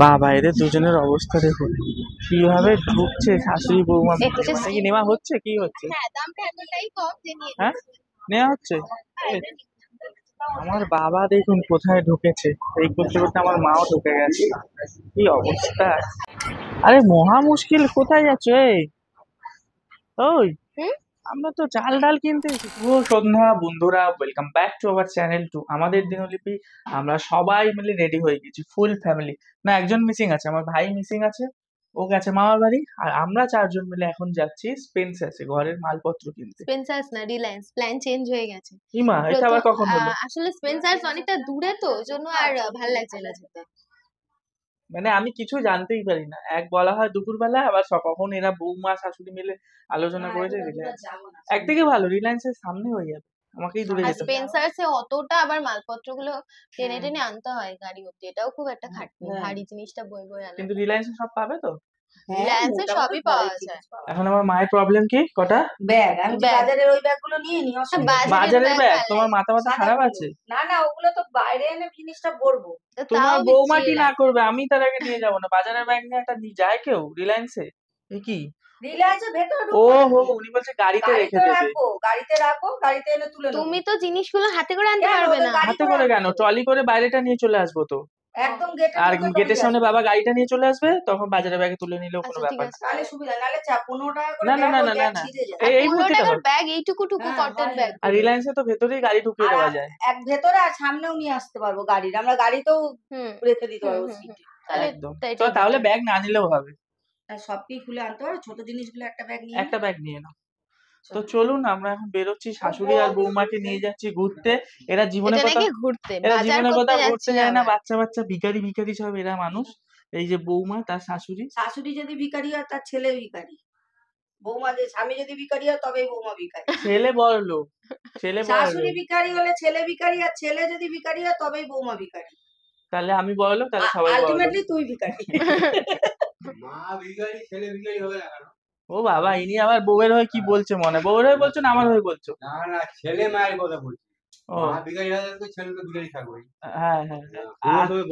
বাবা এদের দুজনের অবস্থা দেখুন কিভাবে ঢুকছে শাশুড়ি বৌমা কি নেওয়া হচ্ছে কি হচ্ছে হ্যাঁ নেওয়া হচ্ছে আমার বাবা দেখুন কোথায় ঢুকেছে এই করতে করতে আমার মাও ঢুকে গেছে কি অবস্থা আরে মহা মুশকিল কোথায় যাচ্ছ এই ওই আমরা তো চাল ডাল কিনতে শুভ সন্ধ্যা বন্ধুরা welcome back to our channel to আমাদের দিনলিপি আমরা সবাই মিলে রেডি হয়ে গেছি ফুল ফ্যামিলি না একজন মিসিং আছে আমার ভাই মিসিং আছে ও গেছে মামার বাড়ি আর আমরা চারজন মিলে এখন যাচ্ছি স্পেন্সার্সে ঘরের মালপত্র কিনতে স্পেন্সার্স না রিলায়েন্স প্ল্যান চেঞ্জ হয়ে গেছে ইমা এটা আবার কখন হলো আসলে স্পেন্সার্স অনেকটা দূরে তো ওইজন্য আর ভালো লাগছে না যেতে মানে আমি কিছু জানতেই পারি না এক বলা হয় দুপুরবেলা আবার কখন এরা বৌমা শাশুড়ি মিলে আলোচনা করেছে রিলায়েন্স একদিকে ভালো রিলায়েন্সের সামনে হয়ে যাবে আমাকেই দূরে যেতে হবে স্পেন্সার্সে অতটা আবার মালপত্রগুলো টেনে টেনে আনতে হয় গাড়ি অবধি এটাও খুব একটা খাটনি ভারী জিনিসটা বই বই আনা কিন্তু রিলায়েন্সে সব পাবে তো রিলায়েন্সে সবই পাওয়া যায় এখন আমার মায়ের প্রবলেম কি কটা ব্যাগ আমি বাজারের ওই ব্যাগগুলো নিয়ে নি বাজারের ব্যাগ তোমার মাথা খারাপ আছে না না ওগুলো তো বাইরে এনে জিনিসটা ভরবো তোমার বৌমা কি না করবে আমি তার আগে নিয়ে যাবো না বাজারের ব্যাগ নিয়ে একটা যায় কেউ রিলায়েন্সে কি রিলায়েন্সের ভেতরে ও হো উনি বলছে গাড়িতে রেখে দেবে রাখো গাড়িতে এনে তুলে নেবো তুমি তো জিনিসগুলো হাতে করে আনতে পারবে না হাতে করে কেন ট্রলি করে বাইরেটা নিয়ে চলে আসবো তো একদম আর গেটের সামনে বাবা গাড়িটা নিয়ে চলে আসবে তখন বাজারে ব্যাগে তুলে নিলেও কোনো ব্যাপার না তাহলে সুবিধা নালে 15 টাকা করে না না না না না এই 15 টাকার ব্যাগ এইটুকু টুকু কটন ব্যাগ আর রিলায়েন্সে তো ভেতরেই গাড়ি ঢুকিয়ে দেওয়া যায় এক ভেতরে আর সামনেও নিয়ে আসতে পারবো গাড়ির আমরা গাড়িতেও রেখে দিতে পারবো একদম তাহলে ব্যাগ না নিলেও হবে সবই খুলে আনতে পারো ছোট জিনিসগুলো একটা ব্যাগ নিয়ে নাও তো চলুন আমরা এখন বেরোচ্ছি শাশুড়ি আর বৌমাকে নিয়ে যাচ্ছি ঘুরতে এরা জীবনে কথা ঘুরতে যায় না বাচ্চা বাচ্চা ভিখারি ভিখারি সব এরা মানুষ এই যে বৌমা তার শাশুড়ি যদি ভিখারি হয় তার ছেলে ভিখারি বৌমা যে স্বামী যদি ভিখারি হয় তবেই বৌমা ভিখারি ছেলে বড় লোক শাশুড়ি ভিখারি হলে ছেলে ভিখারি আর ছেলে যদি ভিখারি হয় তবেই বৌমা ভিখারি তাহলে আমি বড় লোক তাহলে সবাই আলটিমেটলি তুই ভিখারি মা ভিখারি ছেলে ভিখারি হবে না কেন ও বাবা ইনি আবার বউয়ের হয়ে কি বলছে মনে বউয়ের হয়ে বলছো না আমার হয়ে বলছো না না ছেলে মায়ের কথা বলছি মা ভিখারি হলে তো ছেলে তো ভিখারি থাকবে হ্যাঁ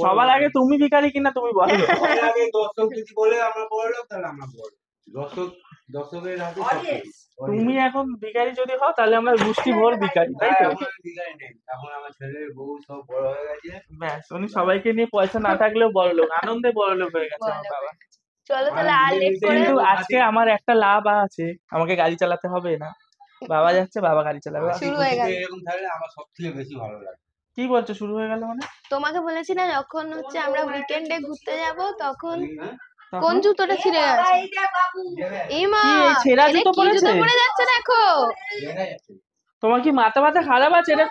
সবার আগে তুমি ভিখারি কিনা তুমি বলো আগে দর্শক যদি বলে আমরা বড় লোক তাহলে আমরা বড় দর্শকের হাতে তুমি এখন ভিখারি যদি হও তাহলে আমরা গোষ্ঠী ভোর ভিখারি তাই তো ভিখারি নেই এখন আমার ছেলের বউ সব বড় হয়ে গেছে ব্যাস উনি সবাইকে নিয়ে পয়সা না থাকলেও বড় লোক আনন্দে বড় লোক হয়ে গেছে আমার বাবা চলো তাহলে আর লেট করে কিন্তু আজকে আমার একটা লাভ আছে আমাকে গাড়ি চালাতে হবে না বাবা যাচ্ছে বাবা গাড়ি চালাবে শুরু হয়ে গেল এরকম থাকলে আমার সবথেকে বেশি ভালো লাগে কি বলছো শুরু হয়ে গেল মানে তোমাকে বলেছি না যখন হচ্ছে আমরা উইকেন্ডে ঘুরতে যাব তখন কোন জুতোটা ছিঁড়ে গেছে এই মা ছেঁড়া জুতো পরে যাচ্ছে দেখো তোমার কি মাথা খারাপ আছে এটা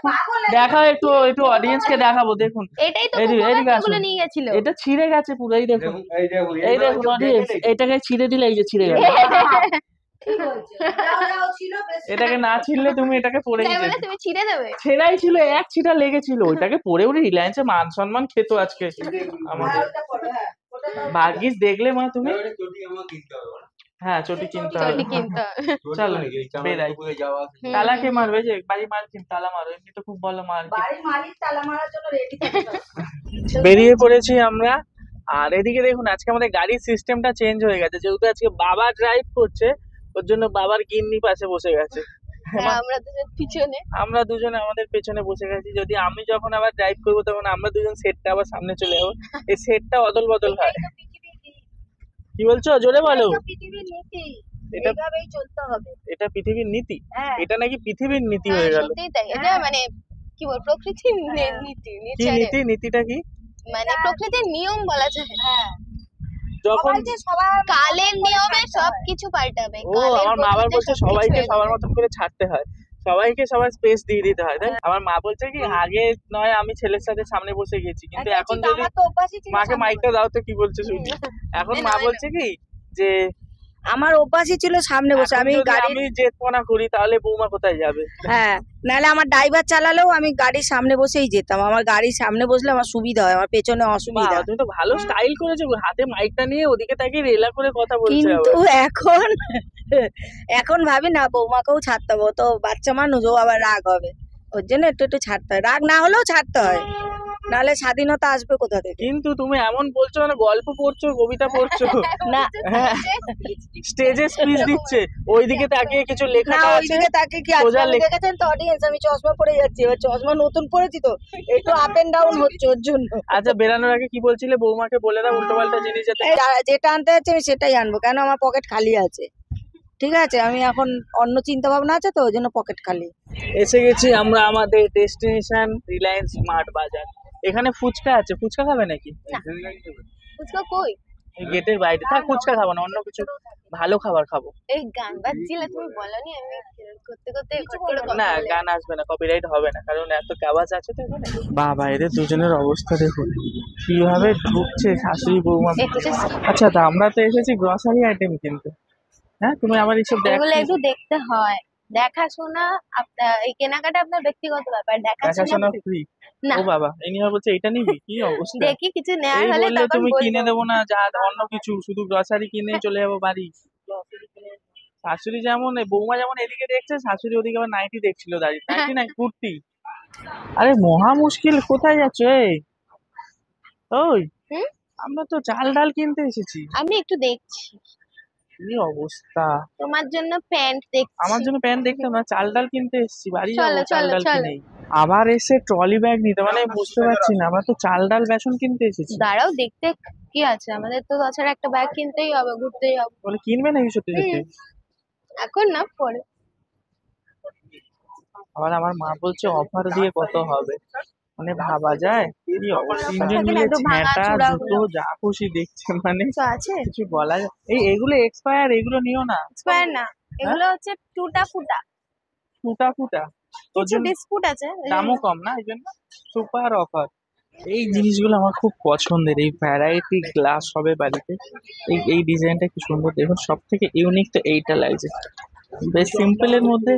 দেখাও একটু একটু অডিয়েন্স কে দেখাবো দেখুন এটাই তো কুকুরগুলো নিয়ে গেছিল এটা ছিঁড়ে গেছে পুরো এই দেখুন অডিয়েন্স এটাকে ছিঁড়ে দিলে এই যে ছিঁড়ে গেছে এটাকে না ছিঁড়লে তুমি এটাকে পরে তুমি ছিঁড়ে দেবে ছেঁড়াই ছিল এক ছিঁড়া লেগেছিল ওইটাকে পরে উনি রিলায়েন্সে মান সম্মান খেত আজকে আমাদের ভাগ্যিস দেখলে মা তুমি হ্যাঁ চটি কিনতে হবে চলো বেরাই তালা কে মারবে যে বাড়ি মালকিন তালা মারো এমনি তো খুব ভালো বেরিয়ে পড়েছি আমরা আর এদিকে দেখুন আজকে আমাদের গাড়ির সিস্টেমটা চেঞ্জ হয়ে গেছে যেহেতু আজকে বাবা ড্রাইভ করছে ওর জন্য বাবার গিন্নি পাশে বসে গেছে আমরা দুজনে আমাদের পেছনে বসে গেছি যদি আমি যখন আবার ড্রাইভ করবো তখন আমরা দুজন সেটটা আবার সামনে চলে যাবো এই সেটটা অদল বদল হয় কি বলছো জোরে বলো এটা পৃথিবীর নীতি এটা নাকি পৃথিবীর নীতি হয়ে গেল এটা মানে কি বল প্রকৃতির নীতি নীতিটা কি মানে প্রকৃতির নিয়ম বলা যায় যখন কালের নিয়মে সবকিছু পাল্টাবে আমার মা আবার বলছে সবাইকে সবার মতন করে ছাড়তে হয় সবাইকে সবার স্পেস দিয়ে দিতে হয় তাই আমার মা বলছে কি আগে নয় আমি ছেলের সাথে সামনে বসে গেছি কিন্তু এখন যদি মাকে মাইকটা দাও তো কি বলছে শুনি এখন মা বলছে কি যে আমার অভ্যাসই ছিল সামনে বসে আমি জেতপনা করি তাহলে বৌমা কোথায় যাবে হ্যাঁ নাহলে আমার ড্রাইভার চালালেও আমি গাড়ির সামনে বসেই যেতাম আমার গাড়ির সামনে বসলে আমার সুবিধা হয় আমার পেছনে অসুবিধা তুমি তো ভালো স্টাইল করেছো হাতে মাইকটা নিয়ে ওদিকে তাকিয়ে রেলা করে কথা বলছো কিন্তু এখন ভাবি না বৌমাকেও ছাড়তে হবে তো বাচ্চা মানুষ ও আবার রাগ হবে ওর জন্য একটু একটু ছাড়তে হয় রাগ না হলেও ছাড়তে হয় নাহলে স্বাধীনতা আসবে কোথা থেকে? কিন্তু তুমি এমন বলছো মানে গল্প পড়ছো, কবিতা পড়ছো না স্টেজে স্পিচ দিচ্ছে, ওইদিকে তাকিয়ে কিছু লেখা না, আছে, ওইদিকে তাকে কি সোজা আজকে দেখেছেন তো অডিয়েন্স, আমি চশমা পরে যাচ্ছি, এবার চশমা নতুন পরেছি তো একটু আপ এন্ড ডাউন হচ্ছে ওর জন্য। আচ্ছা বেরানোর আগে কি বলছিলে? বৌমাকে বলে দাও উল্টো পাল্টা জিনিস যাতে। যেটা আনতে যাচ্ছে আমি সেটাই আনবো, কেন আমার পকেট খালি আছে। ঠিক আছে, আমি এখন অন্য চিন্তা ভাবনা আছে তো ওই জন্য পকেট খালি। এসে গেছি আমরা আমাদের ডেস্টিনেশন রিলায়েন্স স্মার্ট বাজার। এখানে ফুচকা আছে, ফুচকা খাবে নাকি? ফুচকা কই? এই গেটের বাইরে। থাক, ফুচকা খাবো না, অন্য কিছু ভালো খাবার খাবো। এই গান বাজছিলে, তুমি বলনি আমি করতে করতে কথা না বলে। গান আসবে না, কপিরাইট হবে না, কারণ এত আওয়াজ আছে তো এখানে। বাবা এদের দুজনের অবস্থা দেখুন কিভাবে ঢুকছে শাশুড়ি বৌমা। আচ্ছা তা আমরা তো এসেছি গ্রসারি আইটেম কিনতে। হ্যাঁ তুমি আমার এইসব এগুলো একটু দেখো। দেখতে হয়, দেখাশোনা আপনার এই কেনাকাটা আপনার ব্যক্তিগত ব্যাপার, দেখাশোনা দেখাশোনা ফ্রি। না। ও বাবা এই নিয়ে বলছে এটা নিবি, কি অবস্থা। দেখি কিছু নেওয়ার এই হলে বললে তখন তুমি বলবো। কিনে দেবো না, যা অন্য কিছু শুধু গ্রসারি কিনে চলে যাবো বাড়ি। শাশুড়ি যেমন বৌমা যেমন এদিকে দেখছে, শাশুড়ি ওদিকে আবার নাইটি দেখছিল দাঁড়িয়ে, নাইটি না কুর্তি। আরে মহা মুশকিল, কোথায় যাচ্ছ? এই ওই হুম? আমরা তো চাল ডাল কিনতে এসেছি। আমি একটু দেখছি কি অবস্থা। তোমার জন্য প্যান্ট দেখছি। আমার জন্য প্যান্ট দেখতে না, চাল ডাল কিনতে এসেছি, বাড়ি যাবো চলো, চাল চলো, ডাল চলো। কিনেই। আবার এসে ট্রলি ব্যাগ নিতে, মানে বুঝতে পারছি না, আমরা তো চাল ডাল বেসন কিনতে এসেছি। দাঁড়াও দেখতে কি আছে, আমাদের তো তাছাড়া একটা ব্যাগ কিনতেই হবে, ঘুরতেই হবে। বলে কিনবে নাকি সত্যি সত্যি? এখন না, পরে। আবার আমার মা বলছে অফার দিয়ে কত হবে, মানে ভাবা যায়। কি অবস্থা, তিনজন মিলে একদম ভাঙা ঝ্যাঁটা চূড়াগুলো। জুতো যা খুশি দেখছে, মানে তো আছে কিছু বলা যায়। এগুলো এক্সপায়ার, এগুলো নিও না। এক্সপায়ার না, এগুলো হচ্ছে টুটা ফুটা, ফুটা ফুটা, ওর কিছু জন্য ডিসপুট আছে ওই জন্য। দামও কম না, এই জন্য সুপার অফার। এই জিনিসগুলো আমার খুব পছন্দের, এই ভ্যারাইটি গ্লাস হবে বাড়িতে। এই ডিজাইনটা কি সুন্দর দেখুন, সব থেকে ইউনিক তো এইটা লাগছে, বেশ সিম্পলের মধ্যে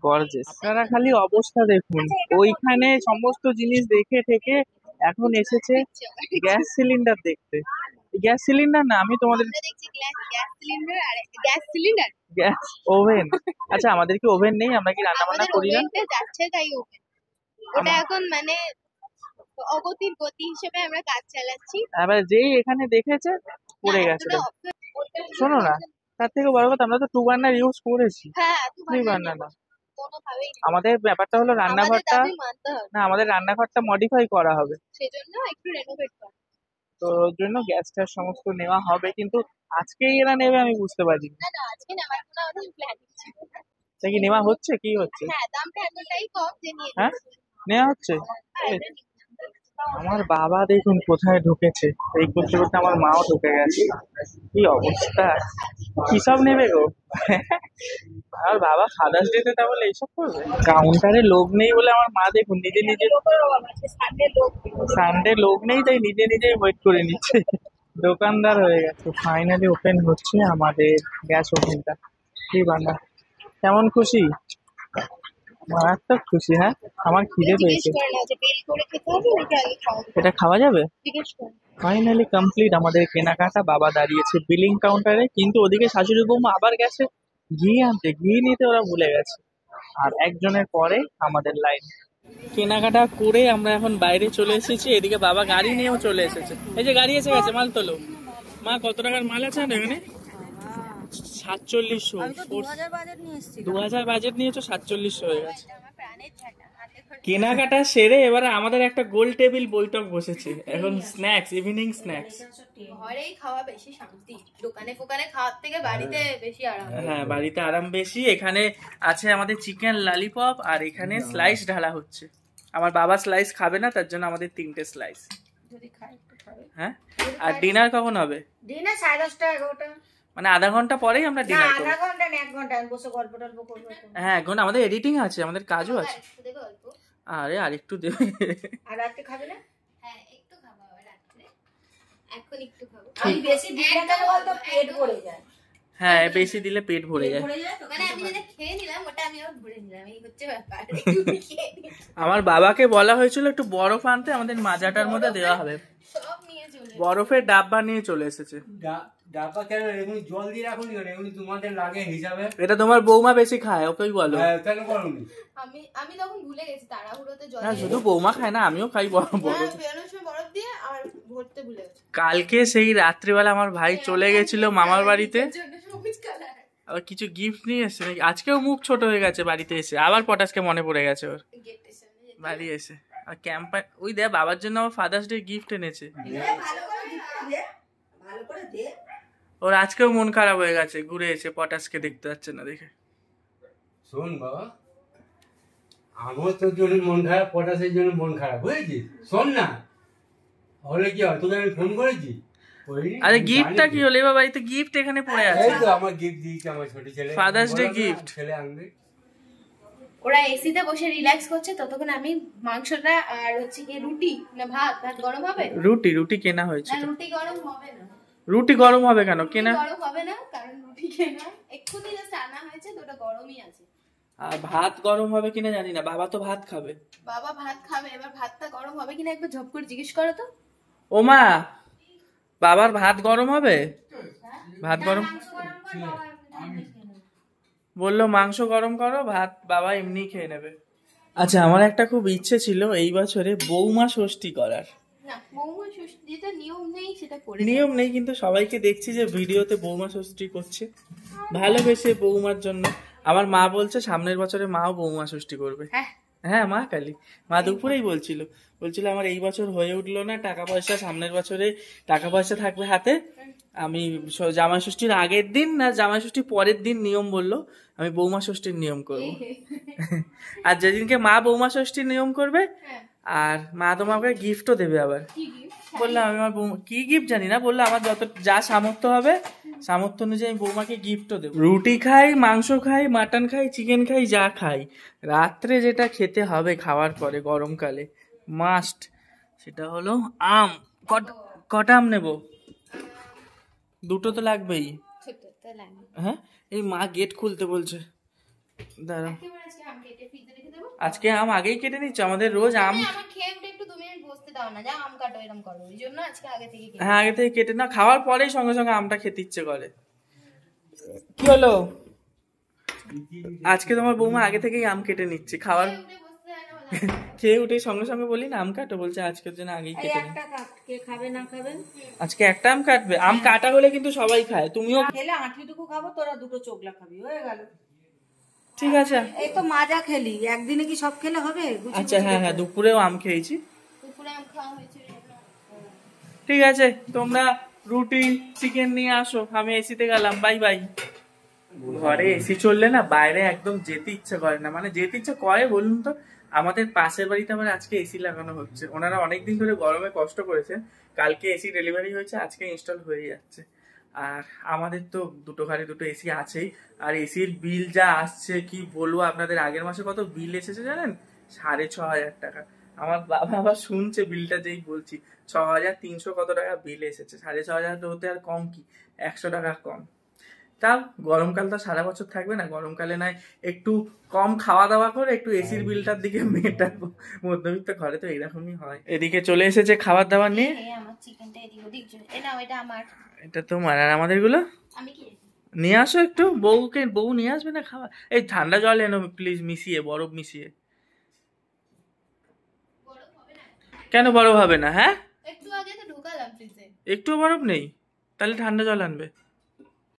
গর্জেস। আপনারা খালি অবস্থা দেখুন, ওইখানে সমস্ত জিনিস দেখে থেকে এখন এসেছে গ্যাস সিলিন্ডার দেখতে। গ্যাস সিলিন্ডার না, আমি তোমাদের আমরা দেখছি গ্যাস সিলিন্ডার আর গ্যাস সিলিন্ডার, গ্যাস ওভেন। আচ্ছা আমাদের কি ওভেন নেই? আমরা কি রান্না বান্না আমাদের করি না? ওভেনটা যাচ্ছে তাই ওভেন, ওটা এখন মানে অগতির গতি হিসেবে আমরা কাজ চালাচ্ছি। এবার যেই এখানে দেখেছে পড়ে গেছে। শোনো না, তার থেকে বড় কথা আমরা তো 2 বার্নার ইউজ করেছি, হ্যাঁ 3 বার্নার না। কোনোভাবেই আমাদের ব্যাপারটা হলো আমাদের রান্নাঘরটা, দাবি মানতে হবে, না আমাদের রান্নাঘরটা মডিফাই করা হবে, সেজন্য একটু রেনোভেট করা। তো ওর জন্য গ্যাসটার সমস্ত নেওয়া হবে, কিন্তু আজকেই এরা নেবে আমি বুঝতে পারি না। না না, আজকে নেওয়ার কোনো আমাদের প্ল্যানিং ছিল না। তা কি নেওয়া হচ্ছে, কি হচ্ছে? হ্যাঁ দামটা এতটাই কম যে নিয়ে হ্যাঁ নিচ্ছি। নেওয়া হচ্ছে। হ্যাঁ, এই, এটা নিচ্ছি। আমার বাবা দেখুন কোথায় ঢুকেছে, এই করতে করতে আমার মাও ঢুকে গেছে। কি অবস্থা, কি সব নেবে গো? আমার বাবা ফাদার্স ডে তে তাহলে এইসব করবে? কাউন্টারে লোক নেই বলে আমার মা দেখুন নিজে নিজে, সানডে লোক নেই তাই নিজে নিজেই ওয়েট করে নিচ্ছে, দোকানদার হয়ে গেছে। ফাইনালি ওপেন হচ্ছে আমাদের গ্যাস ওভেনটা। কি বানা, কেমন খুশি? মারাত্মক খুশি। হ্যাঁ আমার খিদে পেয়েছে। জিজ্ঞেস করে না যে বিল করে খেতে হবে নাকি আগে খাওয়া হবে। এটা খাওয়া যাবে? জিজ্ঞেস করে। ফাইনালি কমপ্লিট আমাদের কেনাকাটা। বাবা দাঁড়িয়েছে বিলিং কাউন্টারে, কিন্তু ওদিকে শাশুড়ি বৌমা আবার গেছে ঘি আনতে, ঘি নিতে ওরা ভুলে গেছে। আর একজনের পরে আমাদের লাইন। কেনাকাটা করে আমরা এখন বাইরে চলে এসেছি, এদিকে বাবা গাড়ি নিয়েও চলে এসেছে। এই যে গাড়ি এসে গেছে, মাল তোলো। মা কত টাকার মাল আছে এখানে? 4700। 2000 বাজেট নিয়েছো, 4700 হয়ে গেছে। কেনাকাটা সেরে এবারে আমাদের একটা গোল টেবিল বৈঠক বসেছে, এখন স্ন্যাক্স, ইভিনিং স্ন্যাক্স। ঘরেই খাওয়া বেশি শান্তি, দোকানে ফোকানে খাওয়ার থেকে বাড়িতে বেশি আরাম। হ্যাঁ বাড়িতে আরাম বেশি। এখানে আছে আমাদের চিকেন ললিপপ, আর এখানে স্লাইস ঢালা হচ্ছে। আমার বাবা স্লাইস খাবে না, তার জন্য আমাদের 3টে স্লাইস। হ্যাঁ আর ডিনার কখন হবে? ডিনার 10:30 11টা, মানে আধা ঘন্টা পরেই আমরা ডিনার করব। আধা ঘন্টা না 1 ঘন্টা আমি বসে গল্প টল্প করবো। হ্যাঁ এখন আমাদের এডিটিং আছে, আমাদের কাজও আছে। আরে আরেকটু দেবে। আর রাতে খাবে না? হ্যাঁ একটু খাবো আবার রাত্রে, এখন একটু খাবো। আমি বেশি দিলে কেন বলতো পেট ভরে যায়। হ্যাঁ বেশি দিলে পেট ভরে যায়। মানে আমি যেটা খেয়ে নিলাম ওটা আমি আবার ভরে নিলাম, এই হচ্ছে ব্যাপার। আমার বাবাকে বলা হয়েছিল একটু বরফ আনতে, আমাদের মাজাটার মধ্যে দেওয়া হবে। সব নিয়ে চলে বরফের ডাব্বা নিয়ে চলে এসেছে। ডাব্বা কেন এগুলি জল দিয়ে রাখুন কেন? এগুলি তোমাদের লাগে হিসাবে। এটা তোমার বৌমা বেশি খায়, ওকেই বলো। কেন করুন? আমি তখন ভুলে গেছি তাড়াহুড়োতে জল না শুধু বৌমা খায় না, আমিও খাই বরফ। বেরোনোর সময় বরফ দিয়ে আর ভরতে ভুলে গেছি। কালকে সেই রাত্রিবেলা আমার ভাই চলে গেছিল মামার বাড়িতে, সবুজ কালার আবার কিছু গিফট নিয়ে এসছে নাকি। আজকেও মুখ ছোট হয়ে গেছে বাড়িতে এসে, আবার পটাশকে মনে পড়ে গেছে ওর গেটের সামনে বাড়ি এসে। আর ক্যাম্পা ওই দেখ বাবার জন্য আমার ফাদার্স ডে গিফট এনেছে। ওর আজকেও মন খারাপ হয়ে গেছে, ঘুরে এসে পটাশকে দেখতে যাচ্ছে না দেখে। শোন বাবা, আমার তোর জন্য মন খারাপ, পটাশের জন্য মন খারাপ, বুঝেছিস? শোন না, হলে কি হয়, তোকে আমি ফোন করেছি। আরে গিফটটা কি হলো বাবা? এই তো গিফট এখানে পড়ে আছে। এই তো আমার গিফট দিয়েছে আমার ছোট ছেলে, ফাদার্স ডে গিফট। ছেলে আনবে। ওরা এসিতে বসে রিল্যাক্স করছে, ততক্ষণ আমি মাংসটা আর হচ্ছে কি রুটি না ভাত গরম হবে। রুটি কেনা হয়েছে। না রুটি গরম হবে না। রুটি গরম হবে কেন? কেনা গরম হবে না, কারণ রুটি কেনা এক্ষুনি জাস্ট আনা হয়েছে, তো ওটা গরমই আছে। আর ভাত গরম হবে কিনা জানি না, বাবা তো ভাত খাবে। বাবা ভাত খাবে, এবার ভাতটা গরম হবে কিনা একবার ঝপ করে জিজ্ঞেস করো তো। ও মা, বাবার ভাত গরম হবে? ভাত গরম বললো, মাংস গরম করো, ভাত বাবা এমনি খেয়ে নেবে। আচ্ছা, আমার একটা খুব ইচ্ছে ছিল এই বছরে বৌমা ষষ্ঠী করার। না, বৌমা ষষ্ঠী যেটা নিয়ম নেই সেটা করে নিয়ম নেই, কিন্তু সবাইকে দেখছি যে ভিডিওতে বৌমা ষষ্ঠী করছে ভালোবেসে বৌমার জন্য। আমার মা বলছে সামনের বছরে মাও বৌমা ষষ্ঠী করবে। হ্যাঁ মা কালী, মা দুপুরেই বলছিল আমার এই বছর হয়ে উঠলো না টাকা পয়সা, সামনের বছরে টাকা পয়সা থাকবে হাতে, আমি জামাই ষষ্ঠীর আগের দিন না জামাই ষষ্ঠীর পরের দিন নিয়ম বললো আমি বৌমা ষষ্ঠীর নিয়ম করবো। আর যেদিনকে মা বৌমা ষষ্ঠীর নিয়ম করবে আর মা তোমাকে গিফটও দেবে। আবার বললাম আমি আমার বৌমা কি গিফট জানি না, বললো আমার যত যা সামর্থ্য হবে সামর্থ্য অনুযায়ী আমি বৌমাকে গিফটও দেবো। রুটি খাই, মাংস খাই, মাটন খাই, চিকেন খাই, যা খাই, রাত্রে যেটা খেতে হবে খাওয়ার পরে গরমকালে মাস্ট, সেটা হলো আম। কটা আম নেবো? দুটো তো লাগবেই। হ্যাঁ, এই মা গেট খুলতে বলছে, দাঁড়া। আজকে আম আগেই কেটে নিচ্ছ? আমাদের রোজ আম। হ্যাঁ, আগে থেকে কেটে না, খাওয়ার পরেই সঙ্গে সঙ্গে আমটা খেতে ইচ্ছে করে। কি হলো? আজকে তোমার বৌমা আগে থেকেই আম কেটে নিচ্ছে, খাওয়ার খেয়ে উঠে সঙ্গে সঙ্গে বলি না আম কাটো, বলছে আজকের জন্য আগেই কেটে নি। খাবে না খাবেন? আজকে একটা আম কাটবে? আম কাটা হলে কিন্তু সবাই খায়, তুমিও খেলে আঁটিটুকু খাবো, তোরা দুটো চোখলা খাবি, হয়ে গেল। ঠিক আছে, এই তো মাজা খেলি, একদিনে কি সব খেলে হবে? আচ্ছা হ্যাঁ হ্যাঁ, দুপুরেও আম খেয়েছি। ঠিক আছে, তোমরা রুটি চিকেন নিয়ে আসো, আমি এসিতে গেলাম, বাই বাই। ঘরে এসি চললে না বাইরে একদম যেতে ইচ্ছা করে না, মানে যেতে ইচ্ছা করে বলুন তো। আমাদের পাশের বাড়িতে আবার আজকে এসি লাগানো হচ্ছে, ওনারা অনেকদিন ধরে গরমে কষ্ট করেছেন, কালকে এসি ডেলিভারি হয়েছে, আজকে ইনস্টল হয়ে যাচ্ছে। আর আমাদের তো দুটো ঘরে দুটো এসি আছেই, আর এসির বিল যা আসছে কি বলবো আপনাদের। আগের মাসে কত বিল এসেছে জানেন? 6,500 টাকা। আমার বাবা আবার শুনছে বিলটা, যেই বলছি 6,300 কত টাকা বিল এসেছে। 6,500 হতে আর কম কি, 100 টাকা কম। তাও গরমকাল তো সারা বছর থাকবে না, গরমকালে নয় একটু কম খাওয়া দাওয়া করে একটু এসির বিলটার দিকে মেটাবো। মধ্যবিত্ত ঘরে তো এইরকমই হয়। এদিকে চলে এসেছে খাবার দাবার নিয়ে। এটা তোমার, আর আমাদের গুলো নিয়ে আসো একটু। বউ নিয়ে আসবে না খাবার? এই ঠান্ডা জল এনো প্লিজ, মিশিয়ে, বরফ মিশিয়ে। কেন বরফ হবে না? হ্যাঁ, একটু বরফ নেই? তাহলে ঠান্ডা জল আনবে।